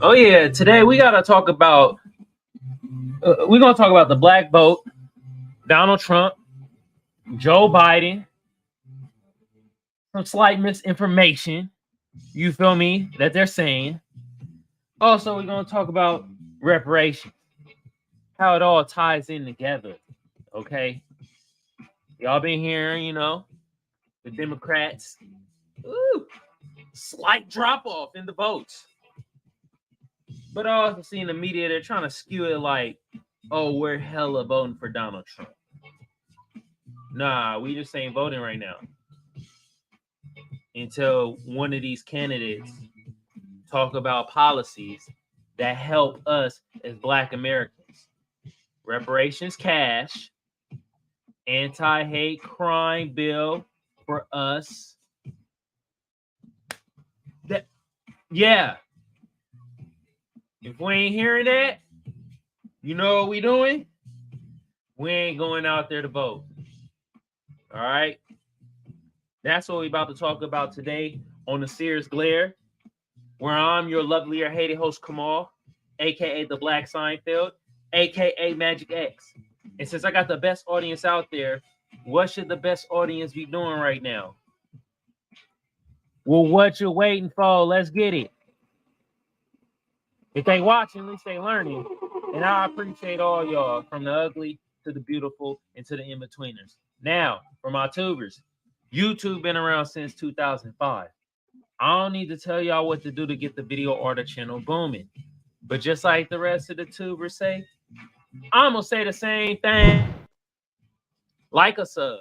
Oh yeah, today we gotta talk about. We're gonna talk about the black vote, Donald Trump, Joe Biden, some slight misinformation. You feel me? That they're saying. Also, we're gonna talk about reparations, how it all ties in together. Okay, y'all been hearing, the Democrats, ooh, slight drop off in the votes. But I also see in the media they're trying to skew it like, oh, we're hella voting for Donald Trump. Nah, we just ain't voting right now until one of these candidates talk about policies that help us as Black Americans. Reparations cash, anti-hate crime bill for us. Yeah. If we ain't hearing that, you know what we doing? We ain't going out there to vote. All right? That's what we about to talk about today on the Seers Glare, where I'm your lovely or hated host, Kamal, a.k.a. the Black Seinfeld, a.k.a. Magic X. And since I got the best audience out there, what should the best audience be doing right now? Well, what you waiting for? Let's get it. If they watching, at least they learning. And I appreciate all y'all, from the ugly to the beautiful and to the in-betweeners. Now, for my tubers, YouTube been around since 2005. I don't need to tell y'all what to do to get the video or the channel booming. But just like the rest of the tubers say, I'm going to say the same thing. Like a sub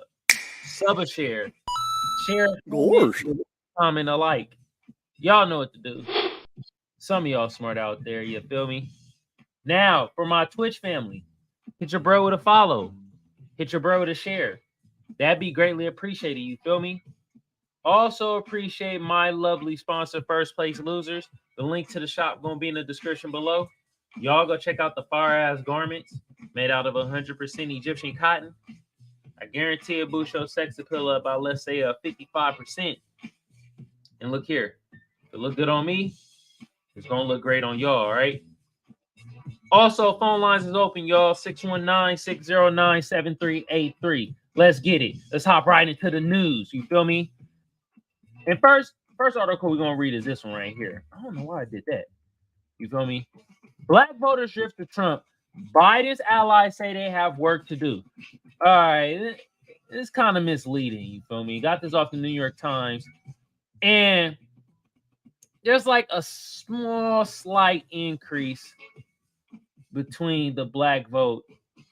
a share comment alike. Y'all know what to do. Some of y'all smart out there, you feel me? Now, for my Twitch family, hit your bro with a follow. Hit your bro with a share. That'd be greatly appreciated, you feel me? Also appreciate my lovely sponsor, First Place Losers. The link to the shop going to be in the description below. Y'all go check out the fire-ass garments made out of 100% Egyptian cotton. I guarantee it boost your sex appeal up by, let's say, 55%. And look here. If it look good on me, it's going to look great on y'all, all right? Also, phone lines is open, y'all. 619-609-7383. Let's get it. Let's hop right into the news. You feel me? And first article we're going to read is this one right here. I don't know why I did that. You feel me? Black voters drift to Trump. Biden's allies say they have work to do. All right. It's kind of misleading. You feel me? Got this off the New York Times. And there's like a small, slight increase between the black vote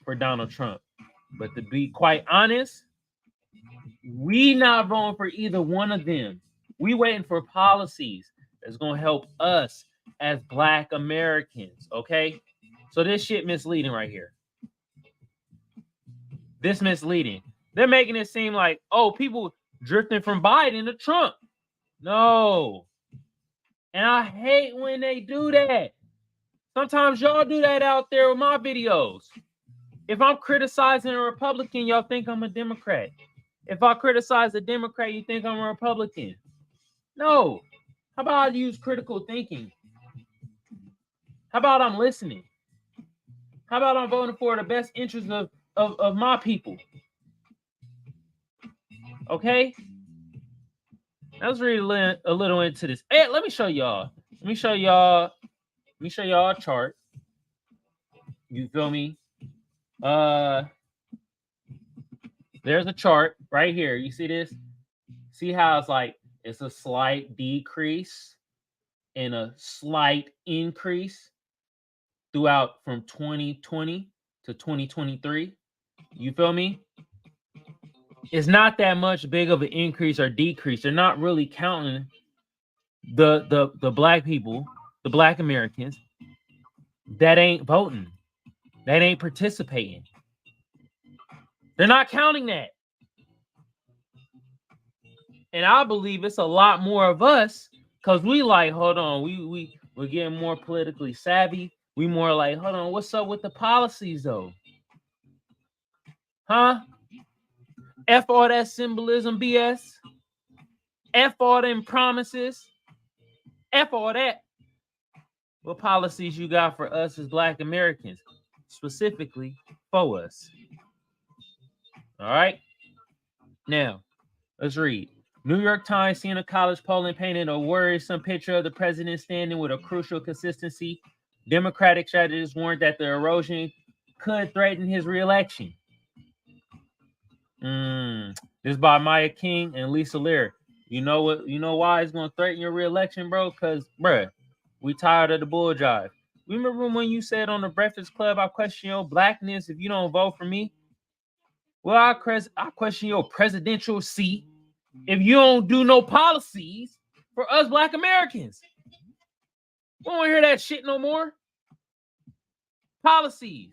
for Donald Trump. But to be quite honest, we not voting for either one of them. We waiting for policies that's going to help us as Black Americans, okay? So this shit misleading right here. This misleading. They're making it seem like, oh, people drifting from Biden to Trump. No. And I hate when they do that. Sometimes y'all do that out there with my videos. If I'm criticizing a Republican, y'all think I'm a Democrat. If I criticize a Democrat, you think I'm a Republican. No. How about I use critical thinking? How about I'm listening? How about I'm voting for the best interest of my people? Okay? Let's read a little into this. Hey, let me show y'all. Let me show y'all a chart. You feel me? There's a chart right here. You see this? See how it's like it's a slight decrease and a slight increase throughout from 2020 to 2023. You feel me? It's not that much big of an increase or decrease. They're not really counting the black people, the Black Americans that ain't voting, that ain't participating. They're not counting that. And I believe it's a lot more of us because we like, hold on, we're getting more politically savvy. We more like, hold on, what's up with the policies though? Huh? F all that symbolism BS. F all them promises. F all that. What policies you got for us as Black Americans, specifically for us? All right. Now, let's read. New York Times, Siena College polling painted a worrisome picture of the president standing with a crucial consistency. Democratic strategists warned that the erosion could threaten his reelection. This is by Maya King and Lisa Lear. You know what? You know why it's going to threaten your reelection, bro? Because, bruh, we tired of the bull jive. Remember when you said on the Breakfast Club, I question your blackness if you don't vote for me? Well, I question your presidential seat if you don't do no policies for us Black Americans. We don't hear that shit no more. Policies.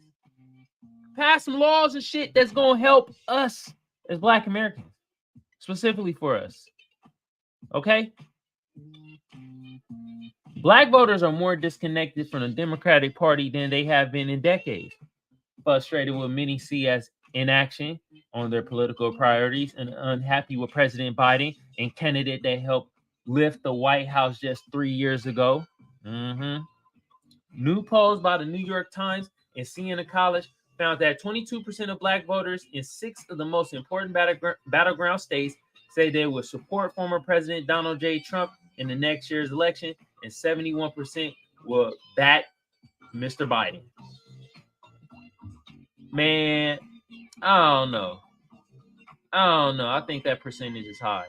Pass some laws and shit that's going to help us as Black Americans, specifically for us. Okay? Black voters are more disconnected from the Democratic Party than they have been in decades. Frustrated with many see as inaction on their political priorities and unhappy with President Biden and candidate that helped lift the White House just 3 years ago. New polls by the New York Times and Siena College found that 22% of Black voters in 6 of the most important battleground states say they would support former President Donald J. Trump in the next year's election, and 71% will back Mr. Biden. Man, I don't know. I think that percentage is high.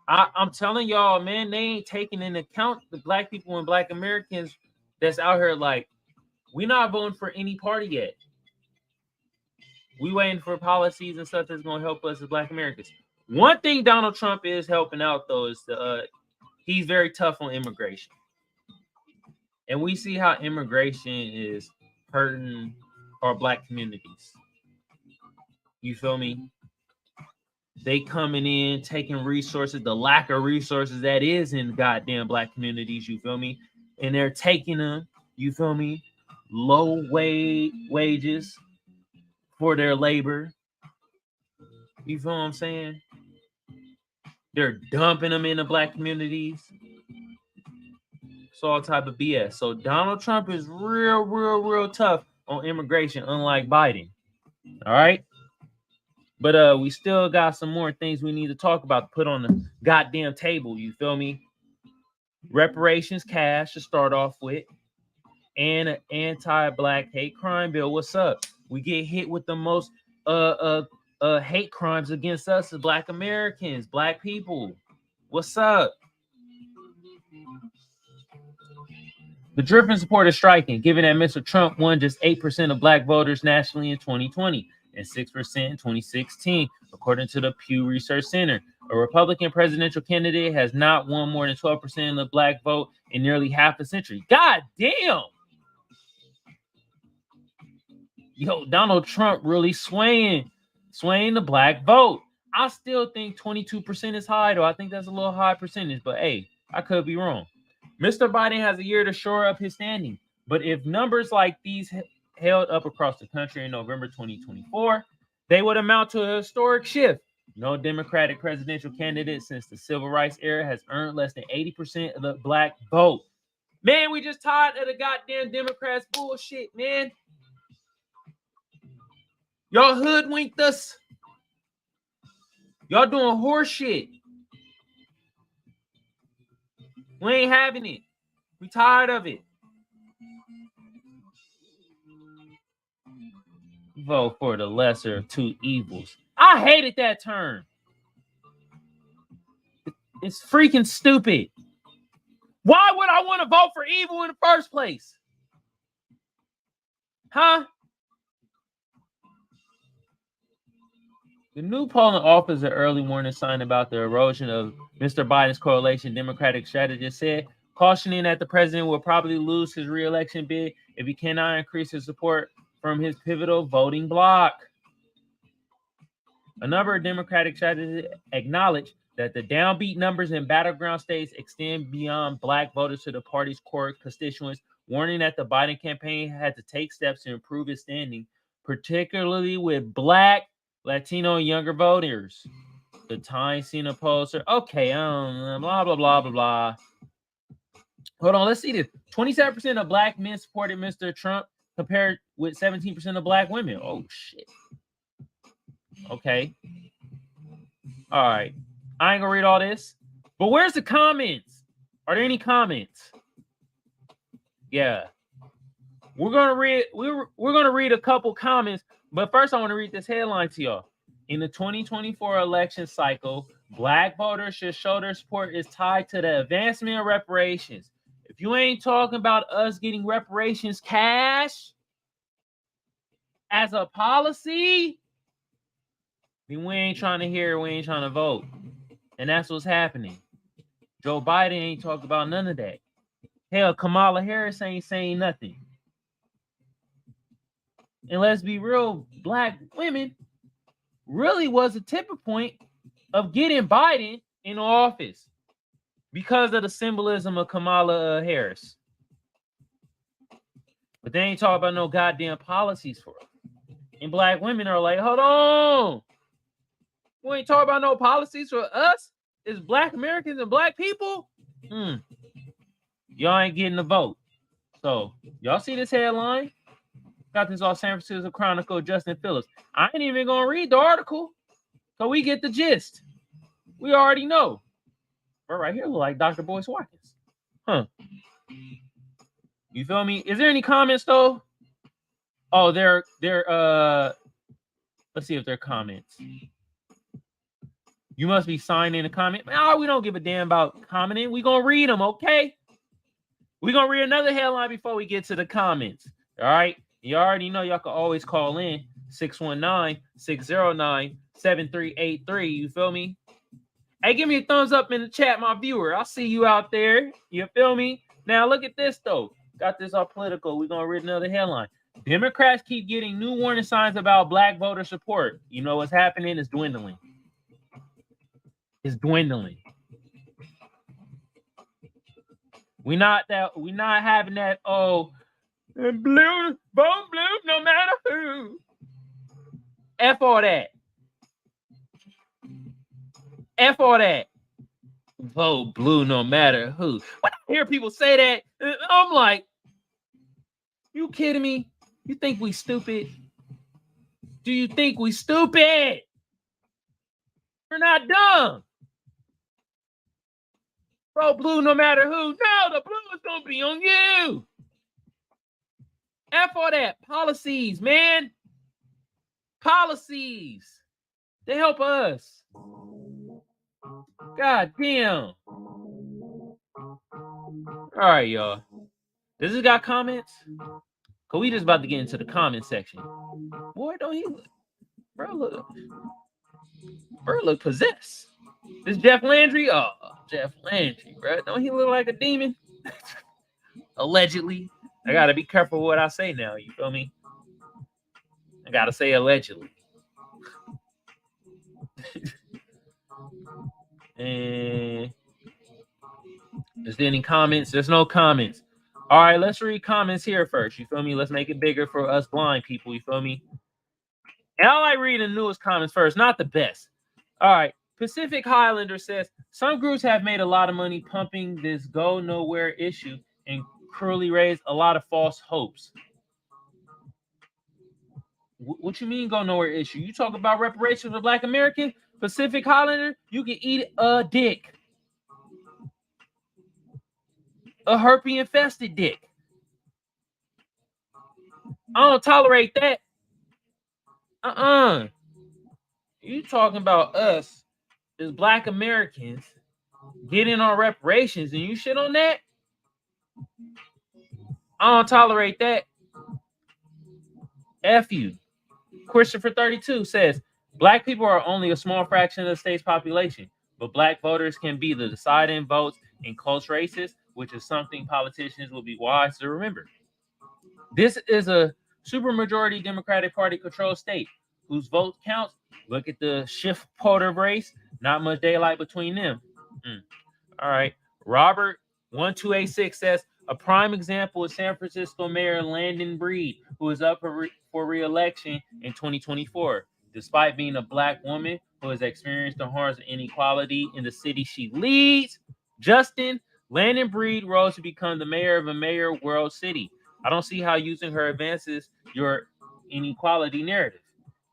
I'm telling y'all, man, they ain't taking into account the Black people and Black Americans that's out here like, we not voting for any party yet. We waiting for policies and stuff that's going to help us as Black Americans. One thing Donald Trump is helping out, though, is he's very tough on immigration. And we see how immigration is hurting our Black communities. You feel me? They coming in, taking resources, the lack of resources that is in goddamn Black communities, you feel me? And they're taking them, you feel me? Low wages for their labor. You feel what I'm saying? They're dumping them into Black communities. It's all type of BS. So Donald Trump is real tough on immigration, unlike Biden. All right? But we still got some more things we need to talk about to put on the goddamn table. You feel me? Reparations cash to start off with. And an anti-Black hate crime bill. What's up? We get hit with the most hate crimes against us as Black Americans, Black people. What's up? The driven support is striking, given that Mr. Trump won just 8% of Black voters nationally in 2020 and 6% in 2016, according to the Pew Research Center. A Republican presidential candidate has not won more than 12% of the Black vote in nearly half a century. God damn! Yo, Donald Trump really swaying the Black vote. I still think 22% is high, though. I think that's a little high percentage, but hey, I could be wrong. Mr. Biden has a year to shore up his standing, but if numbers like these held up across the country in November 2024, they would amount to a historic shift. No Democratic presidential candidate since the Civil Rights era has earned less than 80% of the Black vote. Man, we just tired of the goddamn Democrats bullshit, man. Y'all hoodwinked us. Y'all doing horse shit. We ain't having it. We tired of it. Vote for the lesser of two evils. I hated that term. It's freaking stupid. Why would I want to vote for evil in the first place? Huh? The new polling offers an early warning sign about the erosion of Mr. Biden's coalition. Democratic strategist said, cautioning that the president will probably lose his re-election bid if he cannot increase his support from his pivotal voting bloc. A number of Democratic strategists acknowledged that the downbeat numbers in battleground states extend beyond Black voters to the party's core constituents, warning that the Biden campaign had to take steps to improve its standing, particularly with Black, Latino, and younger voters. The Times seen a poster. Okay, blah, blah, blah, blah, blah. Hold on, let's see this. 27% of black men supported Mr. Trump compared with 17% of black women. Oh, shit. Okay. All right. I ain't gonna read all this. But where's the comments? Are there any comments? Yeah. We're gonna read a couple comments, but first I want to read this headline to y'all. In the 2024 election cycle, black voters should show their support is tied to the advancement of reparations. If you ain't talking about us getting reparations cash as a policy, then we ain't trying to hear, we ain't trying to vote. And that's what's happening. Joe Biden ain't talking about none of that. Hell, Kamala Harris ain't saying nothing. And let's be real, black women really was a tipping point of getting Biden in office because of the symbolism of Kamala Harris. But they ain't talking about no goddamn policies for it. And black women are like, hold on. We ain't talking about no policies for us as black Americans and black people. Y'all ain't getting the vote. So, y'all see this headline? Got this off San Francisco Chronicle, Justin Phillips. I ain't even going to read the article, so we get the gist. We already know. But right here look like Dr. Boyce Watkins. Huh. You feel me? Is there any comments, though? Oh, they're let's see if they're comments. You must be signing a comment. No, we don't give a damn about commenting. We're going to read them, okay? We're going to read another headline before we get to the comments. All right? You already know y'all can always call in 619-609-7383. You feel me? Hey, give me a thumbs up in the chat, my viewer. I'll see you out there. You feel me? Now, look at this, though. Got this all political. We're going to read another headline. Democrats keep getting new warning signs about black voter support. You know what's happening? It's dwindling. It's dwindling. We're not having that, blue, bone blue, no matter who. F all that. F all that. Vote blue no matter who. When I hear people say that, I'm like, you kidding me? You think we stupid? Do you think we stupid? We're not dumb. Vote blue no matter who. No, the blue is going to be on you. F all that. Policies, man. Policies. They help us. God damn. All right, y'all. Does this got comments? Cause we just about to get into the comment section. Boy, don't he look? Bro look possessed. This Jeff Landry? Oh, Jeff Landry, bro. Don't he look like a demon? Allegedly. I gotta be careful what I say now. You feel me? I gotta say allegedly. And is there any comments? There's no comments. All right, let's read comments here first. You feel me? Let's make it bigger for us blind people. You feel me? And I like reading the newest comments first, not the best. All right. Pacific Highlander says, some groups have made a lot of money pumping this go nowhere issue and cruelly raised a lot of false hopes. What you mean go nowhere issue? You talk about reparations for Black Americans? Pacific Highlander, you can eat a dick. A herpes infested dick. I don't tolerate that. You talking about us as Black Americans getting on reparations and you shit on that? I don't tolerate that. F you. Christopher 32 says, Black people are only a small fraction of the state's population, but Black voters can be the deciding votes in close races, which is something politicians will be wise to remember. This is a supermajority Democratic Party controlled state whose vote counts. Look at the Schiff Porter race. Not much daylight between them. All right. Robert 1286 says, a prime example is San Francisco Mayor Landon Breed, who is up for re-election in 2024. Despite being a Black woman who has experienced the harms of inequality in the city she leads, Justin, Landon Breed rose to become the mayor of a major world city. I don't see how using her advances your inequality narrative.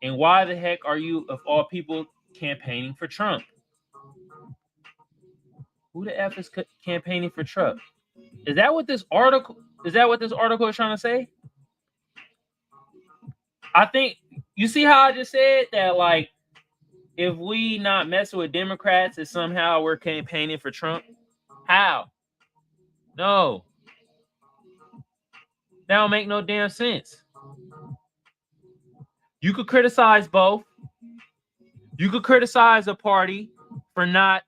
And why the heck are you, of all people, campaigning for Trump? Who the F is campaigning for Trump? Is that what this article is trying to say? I think you see how I just said that, like, if we not messing with Democrats, and somehow we're campaigning for Trump. How? No. That don't make no damn sense. You could criticize both. You could criticize a party for not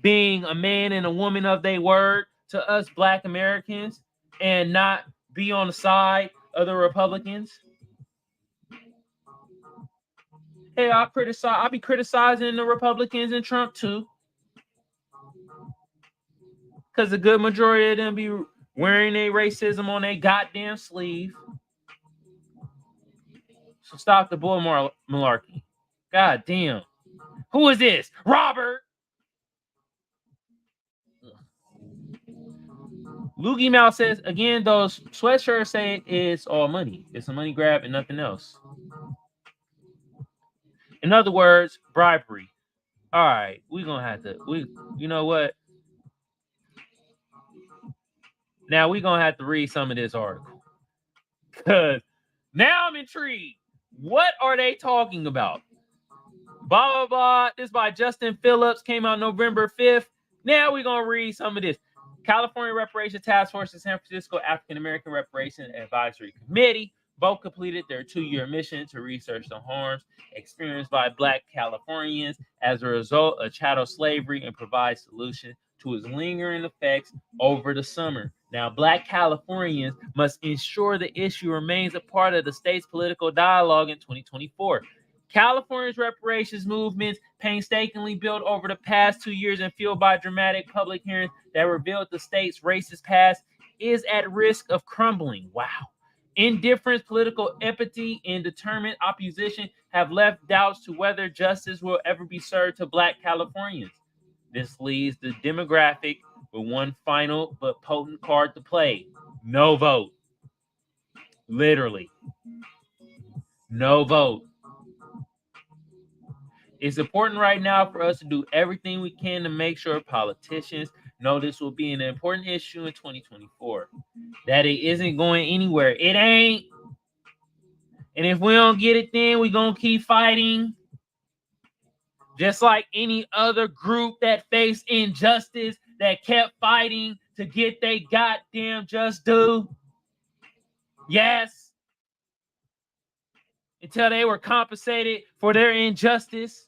being a man and a woman of their word to us Black Americans and not be on the side of the Republicans. Hey, I'll be criticizing the Republicans and Trump too. Because the good majority of them be wearing their racism on their goddamn sleeve. So stop the bull malarkey. God damn. Who is this? Robert! Loogie Mouth says, again, those sweatshirts say it's all money. It's a money grab and nothing else. In other words, bribery. All right, we're going to have to, you know what? Now we're going to have to read some of this article. Because now I'm intrigued. What are they talking about? Blah, blah, blah. This is by Justin Phillips. Came out November 5th. Now we're going to read some of this. California Reparations Task Force and San Francisco African American Reparations Advisory Committee both completed their 2-year mission to research the harms experienced by Black Californians as a result of chattel slavery and provide solutions to its lingering effects over the summer. Now, Black Californians must ensure the issue remains a part of the state's political dialogue in 2024. California's reparations movements, painstakingly built over the past 2 years and fueled by dramatic public hearings that revealed the state's racist past, is at risk of crumbling. Wow. Indifference, political empathy, and determined opposition have left doubts to whether justice will ever be served to Black Californians. This leaves the demographic with one final but potent card to play. No vote. Literally. No vote. It's important right now for us to do everything we can to make sure politicians know this will be an important issue in 2024. That it isn't going anywhere. It ain't. And if we don't get it, then we're going to keep fighting. Just like any other group that faced injustice that kept fighting to get their goddamn just due. Yes. Until they were compensated for their injustice.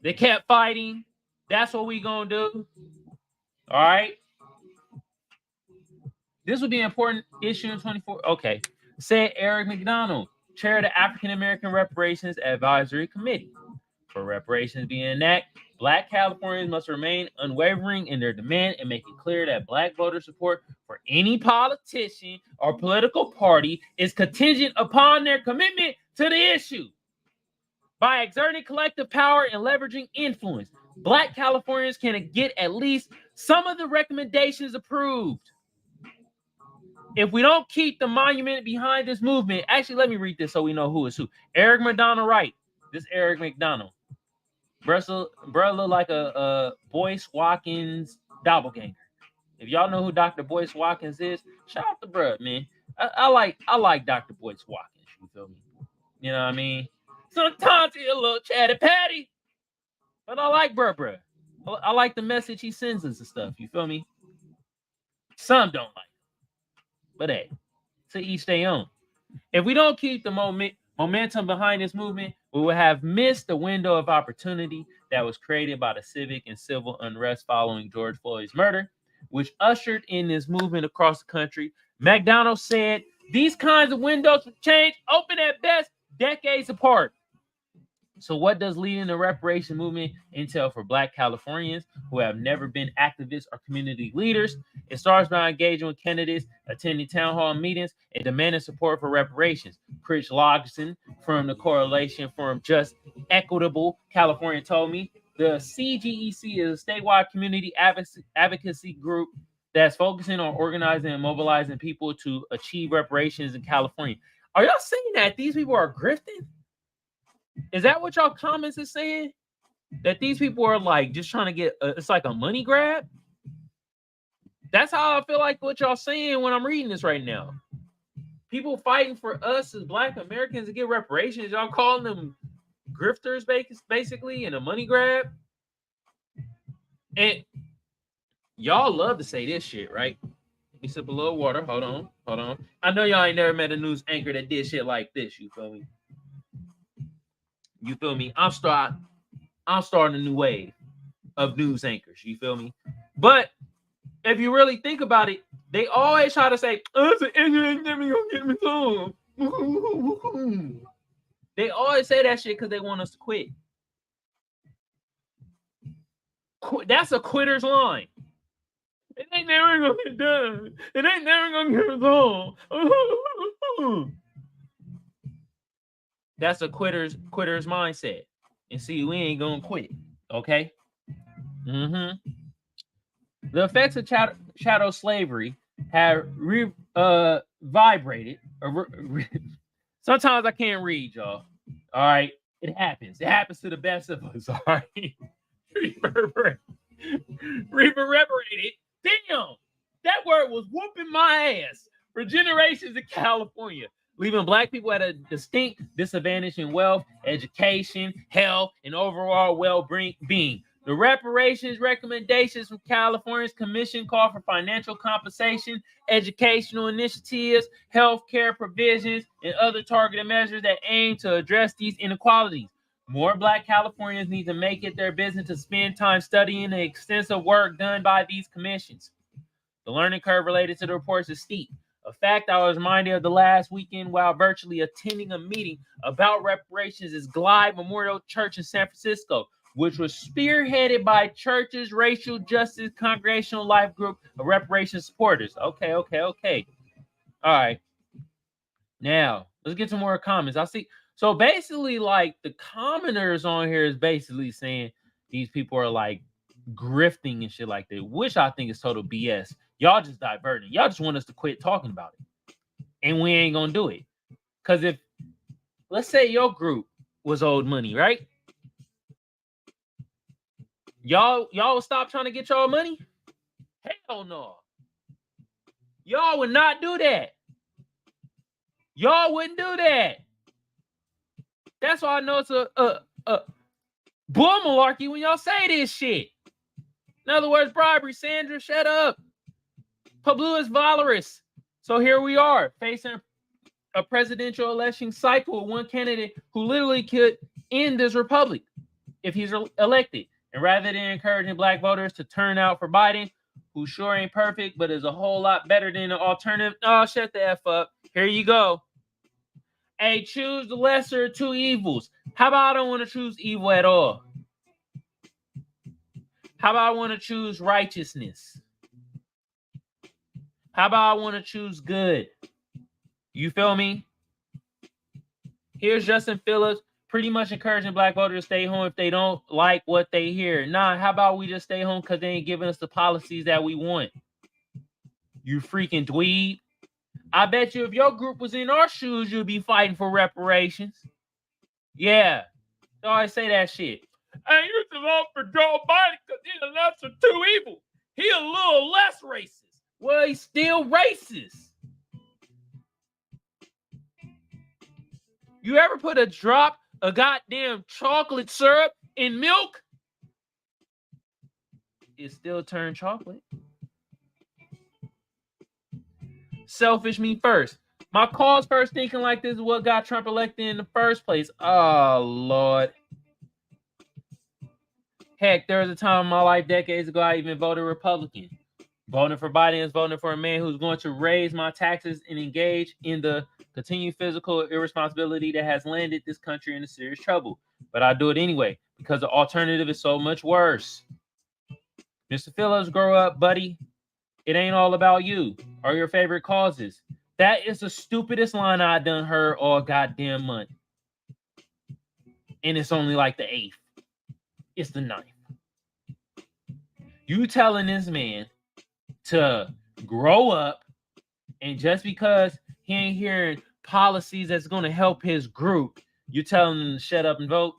They kept fighting. That's what we gonna do. All right. This would be an important issue in 24. Okay. Said Eric McDonald, chair of the African American Reparations Advisory Committee. For reparations being enacted, Black Californians must remain unwavering in their demand and make it clear that Black voter support for any politician or political party is contingent upon their commitment to the issue. By exerting collective power and leveraging influence, Black Californians can get at least some of the recommendations approved. If we don't keep the monument behind this movement, actually, let me read this so we know who is who. Eric McDonald Wright. This Eric McDonald. Brother look like a Boyce Watkins doppelganger. If y'all know who Dr. Boyce Watkins is, shout out to bruh, man. I like Dr. Boyce Watkins. You feel me? You know what I mean? Sometimes he's a little chatty patty, but I like bruh. I like the message he sends us and stuff. You feel me? Some don't like it, but hey, to each their own. If we don't keep the momentum behind this movement, we will have missed the window of opportunity that was created by the civic and civil unrest following George Floyd's murder, which ushered in this movement across the country. McDonald said these kinds of windows of change open at best decades apart. So what does leading the reparation movement entail for Black Californians who have never been activists or community leaders? It starts by engaging with candidates, attending town hall meetings, and demanding support for reparations. Chris Logson from the Correlation from Just Equitable California told me, The CGEC is a statewide community advocacy group that's focusing on organizing and mobilizing people to achieve reparations in California. Are y'all saying that these people are grifting? Is that what y'all comments is saying? That these people are like just trying to get, it's like a money grab? That's how I feel like what y'all saying when I'm reading this right now. People fighting for us as Black Americans to get reparations. Y'all calling them grifters basically and a money grab? And y'all love to say this shit, right? Let me sip a little water. Hold on. I know y'all ain't never met a news anchor that did shit like this. You feel me? You feel me? I'm starting a new wave of news anchors. You feel me? But if you really think about it, they always try to say, "Oh, the internet never gonna get me home." They always say that shit because they want us to quit. That's a quitter's line. It ain't never gonna get done. It ain't never gonna get us home. That's a quitter's mindset. And see, we ain't gonna quit. Okay. The effects of chattel slavery have vibrated. Sometimes I can't read, y'all. All right, it happens. It happens to the best of us. All right, reverberated. Damn, that word was whooping my ass for generations in California, leaving Black people at a distinct disadvantage in wealth, education, health, and overall well-being. The reparations recommendations from California's commission call for financial compensation, educational initiatives, health care provisions, and other targeted measures that aim to address these inequalities. More Black Californians need to make it their business to spend time studying the extensive work done by these commissions. The learning curve related to the reports is steep. A fact I was reminded of the last weekend while virtually attending a meeting about reparations is Glide Memorial Church in San Francisco, which was spearheaded by Church's Racial Justice Congregational Life Group of reparations supporters. Okay. All right. Now, let's get some more comments. I see. So basically, like, the commenters on here is basically saying these people are like grifting and shit like that, which I think is total BS. Y'all just diverting. Y'all just want us to quit talking about it. And we ain't gonna do it. Because if, let's say your group was owed money, right? Y'all would stop trying to get y'all money? Hell no. Y'all would not do that. Y'all wouldn't do that. That's why I know it's a bull malarkey when y'all say this shit. In other words, bribery. Sandra, shut up. Publius Valorous. So here we are, facing a presidential election cycle with one candidate who literally could end this republic if he's elected. And rather than encouraging Black voters to turn out for Biden, who sure ain't perfect, but is a whole lot better than the alternative. Oh, shut the F up. Here you go. Hey, choose the lesser of two evils. How about I don't want to choose evil at all? How about I want to choose righteousness? How about I want to choose good? You feel me? Here's Justin Phillips pretty much encouraging Black voters to stay home if they don't like what they hear. Nah, how about we just stay home because they ain't giving us the policies that we want? You freaking dweeb. I bet you if your group was in our shoes, you'd be fighting for reparations. Yeah. They always say that shit. I used to vote for Joe Biden because he's a lesser two evil. He a little less racist. Well, he's still racist. You ever put a drop of goddamn chocolate syrup in milk? It still turned chocolate. Selfish me first. My cause first thinking like this is what got Trump elected in the first place. Oh, Lord. Heck, there was a time in my life decades ago I even voted Republican. Voting for Biden is voting for a man who's going to raise my taxes and engage in the continued physical irresponsibility that has landed this country in serious trouble. But I do it anyway because the alternative is so much worse. Mr. Phillips, grow up, buddy. It ain't all about you or your favorite causes. That is the stupidest line I done heard all goddamn month. And it's only like the 8th. It's the 9th. You telling this man to grow up, and just because he ain't hearing policies that's going to help his group, you telling him to shut up and vote?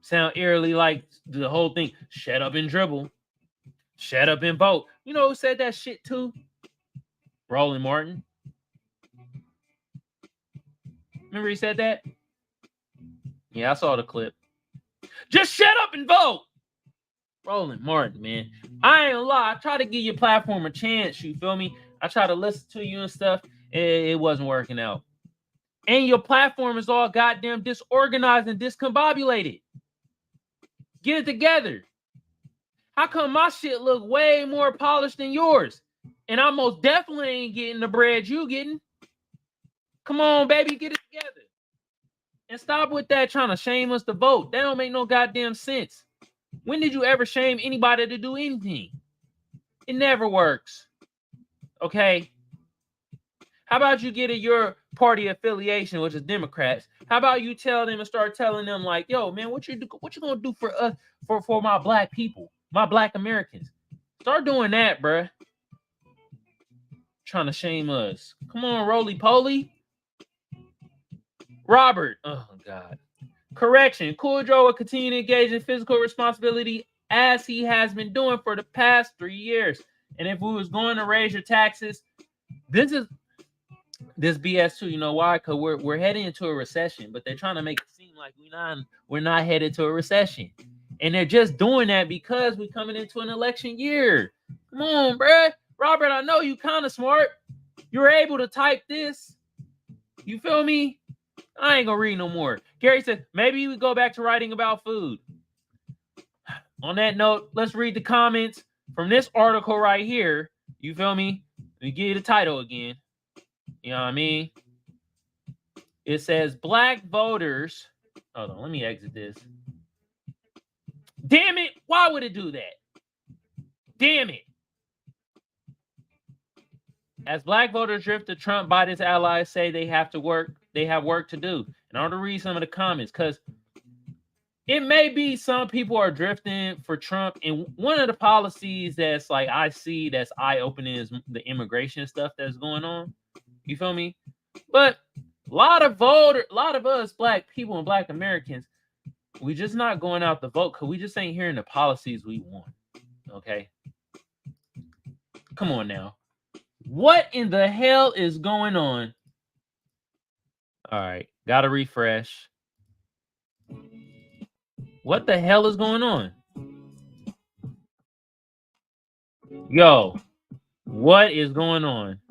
Sound eerily like the whole thing. Shut up and dribble. Shut up and vote. You know who said that shit too? Roland Martin. Remember he said that? Yeah, I saw the clip. Just shut up and vote. Roland Martin, man. I ain't gonna lie. I try to give your platform a chance. You feel me? I try to listen to you and stuff. It wasn't working out. And your platform is all goddamn disorganized and discombobulated. Get it together. How come my shit look way more polished than yours? And I most definitely ain't getting the bread you getting. Come on, baby, get it together. And stop with that trying to shame us to vote. That don't make no goddamn sense. When did you ever shame anybody to do anything? It never works. Okay? How about you get your party affiliation, which is Democrats? How about you tell them and start telling them like, yo, man, what you gonna do for us, for my black people, my black Americans? Start doing that, bruh. Trying to shame us. Come on, roly-poly. Robert. Oh, God. Correction. Cool Joe will continue to engage in physical responsibility as he has been doing for the past 3 years. And if we was going to raise your taxes, this BS too. You know why? Because we're heading into a recession, but they're trying to make it seem like we're not headed to a recession. And they're just doing that because we're coming into an election year. Come on, bruh. Robert, I know you kind of smart. You were able to type this. You feel me? I ain't gonna read no more. Gary said, maybe we go back to writing about food. On that note, let's read the comments from this article right here. You feel me? Let me give you the title again. You know what I mean? It says black voters. Hold on, let me exit this. Damn it! Why would it do that? Damn it! As black voters drift to Trump, Biden's allies say they have work to do. And I'll read some of the comments because it may be some people are drifting for Trump. And one of the policies that's like I see that's eye-opening is the immigration stuff that's going on. You feel me? But a lot of us black people and black Americans, we just not going out to vote because we just ain't hearing the policies we want. Okay? Come on now. What in the hell is going on? All right. Got to refresh. What the hell is going on? Yo, what is going on?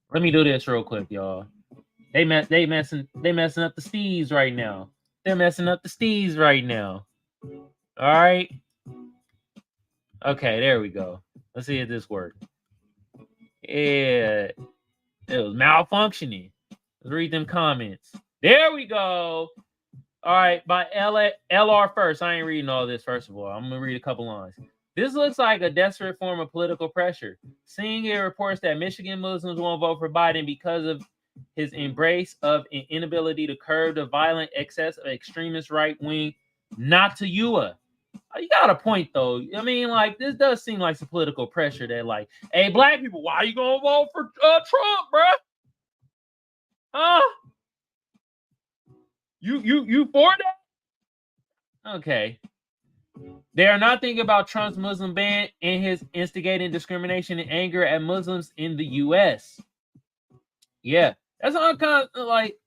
Let me do this real quick, y'all. They messing up the steves right now. They're messing up the steves right now. All right. Okay, there we go. Let's see if this works. Yeah, it was malfunctioning. Let's read them comments. There we go. All right, by LR first. I ain't reading all this, first of all. I'm going to read a couple lines. This looks like a desperate form of political pressure. Seeing it reports that Michigan Muslims won't vote for Biden because of his embrace of an inability to curb the violent excess of extremist right-wing not to you. You got a point, though. I mean, like, this does seem like some political pressure that, like, hey, black people, why are you going to vote for Trump, bruh? Huh? You for that? Okay. They are not thinking about Trump's Muslim ban and his instigating discrimination and anger at Muslims in the U.S. Yeah, that's all kind of like,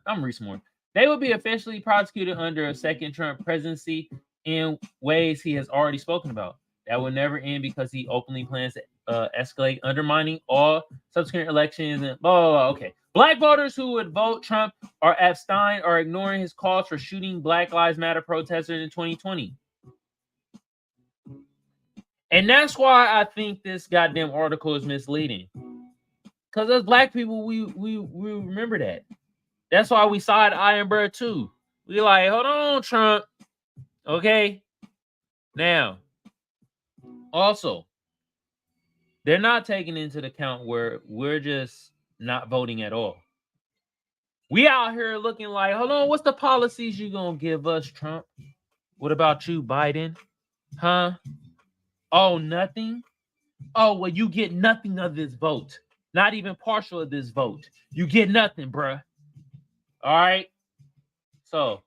I'm reading more. They will be officially prosecuted under a second Trump presidency in ways he has already spoken about. That will never end because he openly plans to escalate, undermining all subsequent elections and blah, blah, blah. Okay. Black voters who would vote Trump are abstaining or ignoring his calls for shooting Black Lives Matter protesters in 2020. And that's why I think this goddamn article is misleading. Because as black people, we remember that. That's why we side Iron Bird too. We like, hold on, Trump. Okay. Now, also, they're not taking into account where we're just not voting at all. We out here looking like, hold on, what's the policies you gonna give us, Trump? What about you, Biden? Huh? Oh, nothing? Oh, well, you get nothing of this vote. Not even partial of this vote. You get nothing, bruh. All right? So,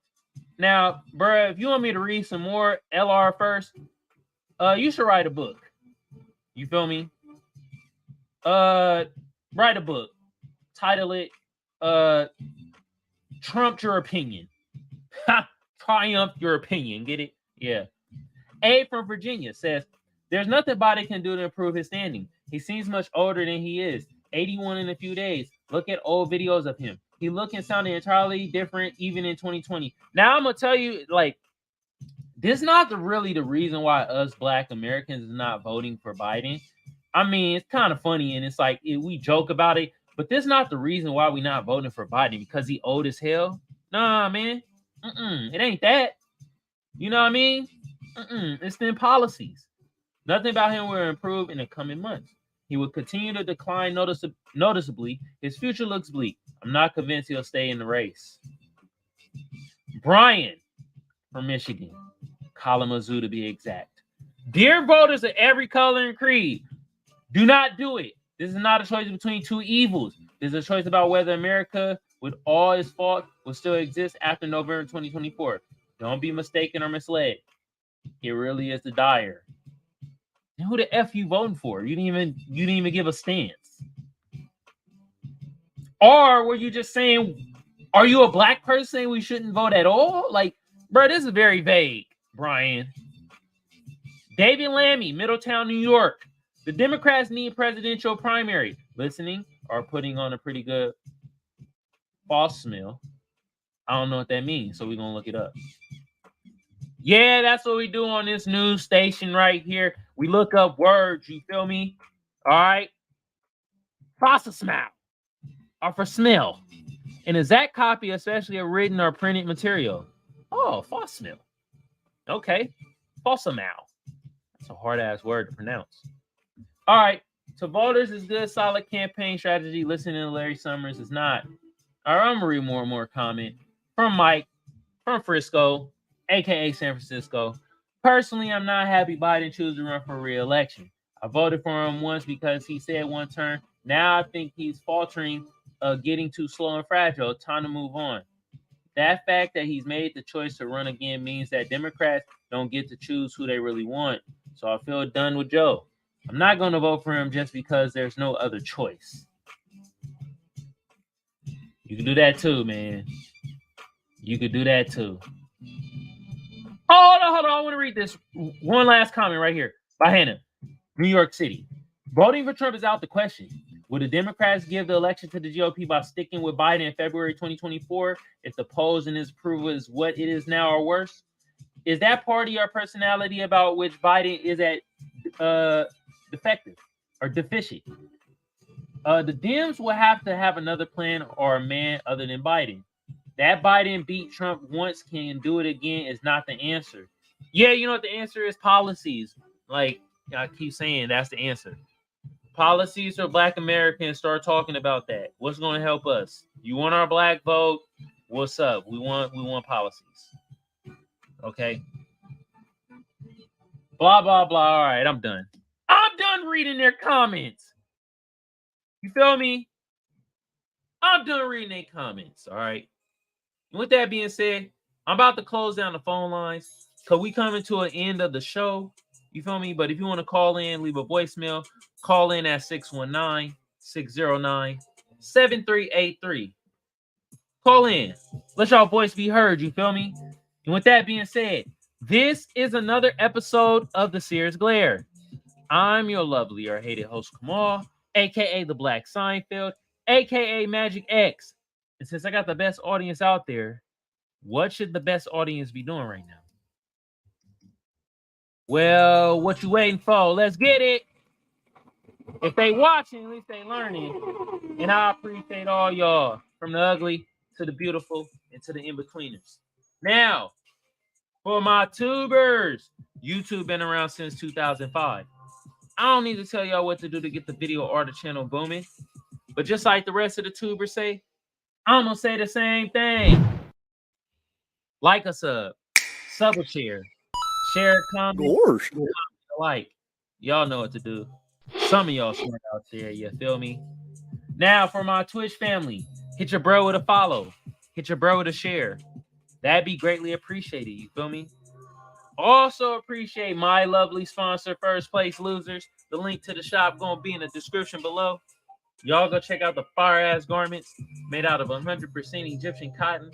now, bruh, if you want me to read some more LR first, you should write a book. You feel me? Write a book. Title it, Trump Your Opinion. Triumph Your Opinion. Get it? Yeah. A from Virginia says, there's nothing Biden can do to improve his standing. He seems much older than he is. 81 in a few days. Look at old videos of him. He looked and sounded entirely different even in 2020. Now, I'm going to tell you, like, this is not really the reason why us Black Americans is not voting for Biden. I mean, it's kind of funny, and it's like, we joke about it, but this is not the reason why we not voting for Biden, because he old as hell. Nah, man. It ain't that. You know what I mean? It's the policies. Nothing about him will improve in the coming months. He will continue to decline noticeably. His future looks bleak. I'm not convinced he'll stay in the race. Brian from Michigan. Kalamazoo to be exact. Dear voters of every color and creed, do not do it. This is not a choice between two evils. This is a choice about whether America, with all its faults, will still exist after November 2024. Don't be mistaken or misled. It really is the dire. And who the F you voting for? You didn't even give a stance. Or were you just saying, are you a Black person saying we shouldn't vote at all? Like, bro, this is very vague, Brian. David Lammy, Middletown, New York. The Democrats need presidential primary. Listening or putting on a pretty good false smell. I don't know what that means, so we're going to look it up. Yeah, that's what we do on this news station right here. We look up words, you feel me? All right? False smell or for smell. An exact copy, especially a written or printed material. Oh, false smell. Okay. False smell. That's a hard-ass word to pronounce. All right. To voters, is good, solid campaign strategy. Listening to Larry Summers is not. All right, I'm going to read more and more comment from Mike from Frisco, a.k.a. San Francisco. Personally, I'm not happy Biden chose to run for re-election. I voted for him once because he said one term. Now I think he's faltering, getting too slow and fragile. Time to move on. That fact that he's made the choice to run again means that Democrats don't get to choose who they really want. So I feel done with Joe. I'm not going to vote for him just because there's no other choice. You can do that too, man. You could do that too. Hold on. I want to read this one last comment right here by Hannah, New York City. Voting for Trump is out the question. Will the Democrats give the election to the GOP by sticking with Biden in February 2024 if the polls and his approval is what it is now or worse? Is that party or personality about which Biden is defective or deficient? The Dems will have to have another plan or a man other than Biden. That Biden beat Trump once, can do it again is not the answer. Yeah, you know what the answer is? Policies. Like I keep saying, that's the answer. Policies for Black Americans. Start talking about that. What's going to help us? You want our Black vote? What's up? We want policies. Okay. Blah blah blah. All right, I'm done. I'm done reading their comments. You feel me? I'm done reading their comments. All right. And with that being said, I'm about to close down the phone lines because we coming to an end of the show. You feel me? But if you want to call in, leave a voicemail, call in at 619-609-7383. Call in. Let y'all voice be heard. You feel me? And with that being said, this is another episode of the Seers Glare. I'm your lovely or hated host, Kamal, a.k.a. the Black Seinfeld, a.k.a. Magic X. And since I got the best audience out there, what should the best audience be doing right now? Well, what you waiting for? Let's get it. If they watching, at least they learning. And I appreciate all y'all, from the ugly to the beautiful and to the in-betweeners. Now, for my tubers, YouTube been around since 2005. I don't need to tell y'all what to do to get the video or the channel booming. But just like the rest of the tubers say, I'm gonna say the same thing. Like a sub a share, share a comment, Gosh. like. Y'all know what to do. Some of y'all smart out there, you feel me? Now for my Twitch family, hit your bro with a follow, hit your bro with a share. That'd be greatly appreciated. You feel me? Also appreciate my lovely sponsor, First Place Losers. The link to the shop gonna be in the description below. Y'all go check out the fire-ass garments made out of 100% Egyptian cotton.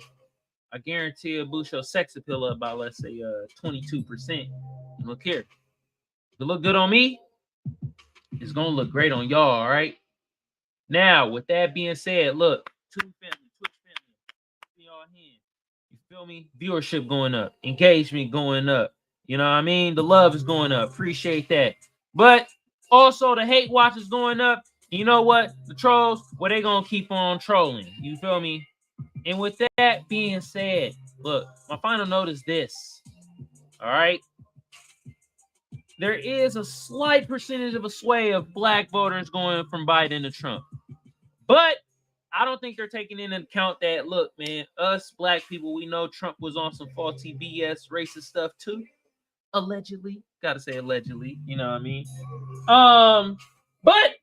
I guarantee it'll boost your sex appeal up by, let's say, 22%. Look here. If it look good on me, it's going to look great on y'all, all right? Now, with that being said, look, Twitch family, y'all hands. You feel me? Viewership going up, engagement going up. You know what I mean? The love is going up. Appreciate that. But also the hate watch is going up. You know what? The trolls, well, they going to keep on trolling. You feel me? And with that being said, look, my final note is this. All right? There is a slight percentage of a sway of black voters going from Biden to Trump. But I don't think they're taking into account that, look, man, us black people, we know Trump was on some faulty BS racist stuff too. Allegedly. Gotta say allegedly. You know what I mean? But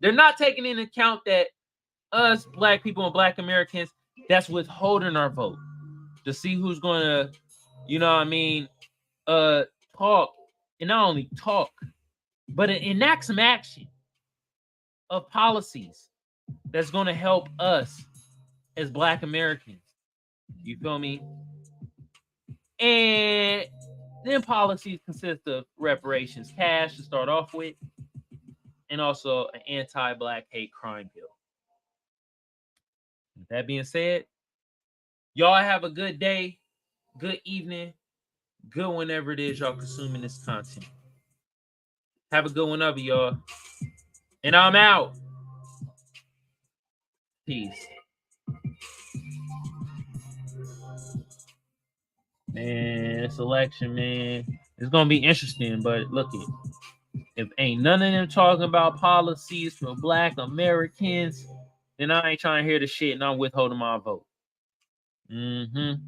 they're not taking into account that us black people and black Americans, that's withholding our vote to see who's going to, you know what I mean, talk, and not only talk, but enact some action of policies that's going to help us as black Americans. You feel me? And then policies consist of reparations, cash to start off with, and also an anti-black hate crime bill. With that being said, y'all have a good day, good evening, good whenever it is y'all consuming this content. Have a good one of y'all. And I'm out. Peace. Man, this election, man, it's gonna be interesting, but look it. If ain't none of them talking about policies for black Americans, then I ain't trying to hear the shit and I'm withholding my vote. That's